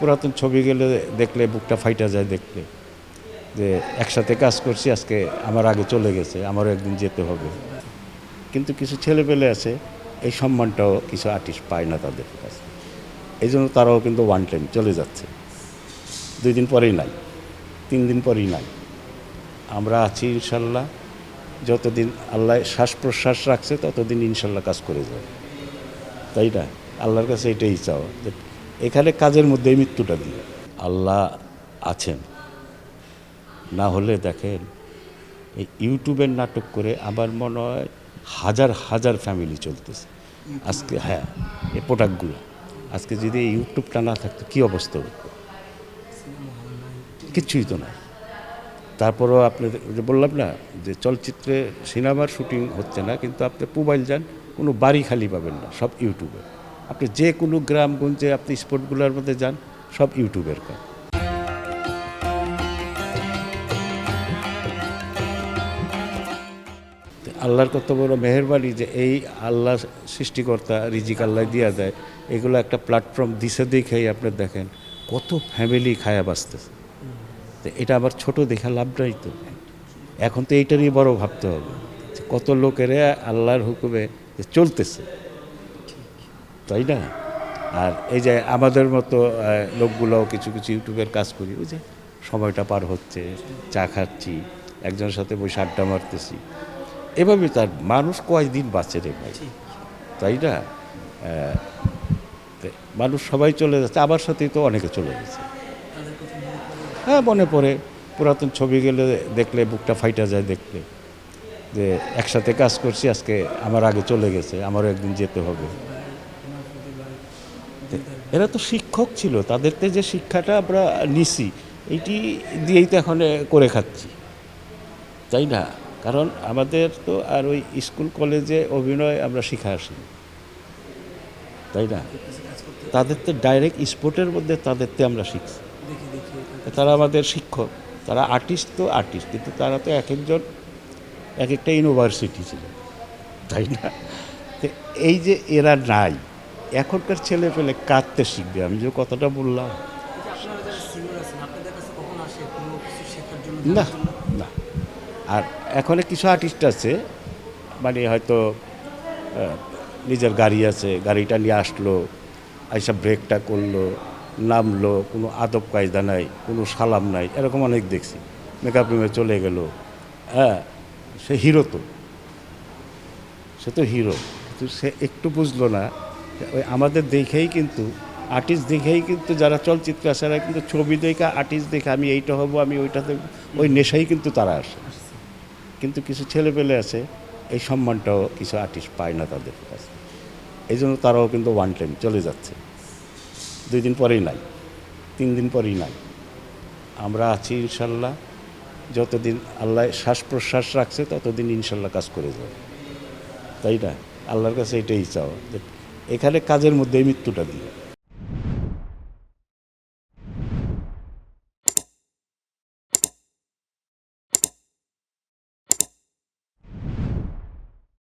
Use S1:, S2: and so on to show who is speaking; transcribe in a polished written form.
S1: পুরাতন ছবি গেলে দেখলে বুকটা ফাইটা যায় দেখলে, যে একসাথে কাজ করছি, আজকে আমার আগে চলে গেছে, আমারও একদিন যেতে হবে। কিন্তু কিছু ছেলেপেলে আছে, এই সম্মানটাও কিছু আর্টিস্ট পায় না তাদের কাছে, এই জন্য তারাও কিন্তু ওয়ান টাইম চলে যাচ্ছে, 2 দিন পরেই নাই, 3 দিন পরেই নাই। আমরা আছি ইনশাল্লাহ, যতদিন আল্লাহ শ্বাস প্রশ্বাস রাখছে ততদিন ইনশাল্লাহ কাজ করে যাবে, তাই না? আল্লাহর কাছে এটাই চাও, যে এখানে কাজের মধ্যে এই মৃত্যুটা দিই। আল্লাহ আছেন, না হলে দেখেন এই ইউটিউবের নাটক করে আমার মনে হয় হাজার হাজার ফ্যামিলি চলতেছে আজকে। হ্যাঁ, এই প্রোডাক্টগুলো আজকে যদি এই ইউটিউবটা না থাকতো কী অবস্থা হতো, কিচ্ছুই তো নাই। তারপরও আপনি যে বললাম না যে চলচ্চিত্রে সিনেমার শুটিং হচ্ছে না, কিন্তু আপনি মোবাইল যান, কোনো বাড়ি খালি পাবেন না, সব ইউটিউবে। আপনি যে কোনো গ্রামগঞ্জে আপনি স্পটগুলোর মধ্যে যান, সব ইউটিউবের কাজ। আল্লাহর কত বড় মেহেরবানি যে এই আল্লাহ সৃষ্টিকর্তা রিজিক আল্লাহ দিয়া দেয়, এগুলো একটা প্ল্যাটফর্ম দিছে দেখেই আপনার দেখেন কত ফ্যামিলি খায়া বাঁচতেছে। তো এটা আবার ছোট দেখা লাভ নাই তো, এখন তো এইটারই বড় ভাবতে হবে যে কত লোকেরা আল্লাহর হুকুমে চলতেছে, তাই না? আর এই যে আমাদের মতো লোকগুলোও কিছু কিছু ইউটিউবের কাজ করি, ওই যে সময়টা পার হচ্ছে, চা খাচ্ছি, একজনের সাথে বসে আড্ডা মারতেছি, এভাবে তার মানুষ কয়দিন বাঁচে রে ভাই, তাই না? মানুষ সবাই চলে যাচ্ছে, আমার সাথেই তো অনেকে চলে গেছে। হ্যাঁ, মনে পড়ে, পুরাতন ছবি গেলে দেখলে বুকটা ফাইটা যায় দেখলে, যে একসাথে কাজ করছি, আজকে আমার আগে চলে গেছে, আমারও একদিন যেতে হবে। এরা তো শিক্ষক ছিল, তাদেরতে যে শিক্ষাটা আমরা নিছি, এইটি দিয়েই তো এখন করে খাচ্ছি, তাই না? কারণ আমাদের তো আর ওই স্কুল কলেজে অভিনয় আমরা শিখা আসিনি, তাই না? তাদের তো ডাইরেক্ট স্পোর্টের মধ্যে তাদেরতে আমরা শিখছি, তারা আমাদের শিক্ষক, তারা আর্টিস্ট তো আর্টিস্ট, কিন্তু তারা তো এক একজন এক একটা ইউনিভার্সিটি ছিল, তাই না? তো এই যে এরা নাই, এখনকার ছেলে পেলে কাঁদতে শিখবে, আমি যে কথাটা বললাম। না, না। আর এখন কিছু আর্টিস্ট আছে, মানে হয়তো নিজের গাড়ি আছে, গাড়িটা নিয়ে আসলো, আইসা ব্রেকটা করলো, নামলো, কোনো আদব কায়দা নাই, কোনো সালাম নাই, এরকম অনেক দেখছি। মেকআপ রুমে চলে গেল, হ্যাঁ, সে হিরো তো, সে তো হিরো, কিন্তু সে একটু বুঝলো না ওই আমাদের দেখেই কিন্তু, আর্টিস্ট দেখেই কিন্তু যারা চলচ্চিত্র আছে, এরা কিন্তু ছবি দেখে আর্টিস্ট দেখে আমি এইটা হব, আমি ওইটা দেখব, ওই নেশাই কিন্তু তারা আসে। কিন্তু কিছু ছেলেপেলে আছে, এই সম্মানটাও কিছু আর্টিস্ট পায় না তাদের কাছে, এই জন্য তারাও কিন্তু ওয়ান টাইম চলে যাচ্ছে, 2 দিন পরেই নাই, 3 দিন পরেই নাই। আমরা আছি ইনশাল্লাহ, যতদিন আল্লাহ শ্বাস প্রশ্বাস রাখছে ততদিন ইনশাল্লাহ কাজ করে যাবে, তাই না? আল্লাহর কাছে এটাই চাও, যে এখানে কাজের মধ্যে এই মৃত্যুটা দিই।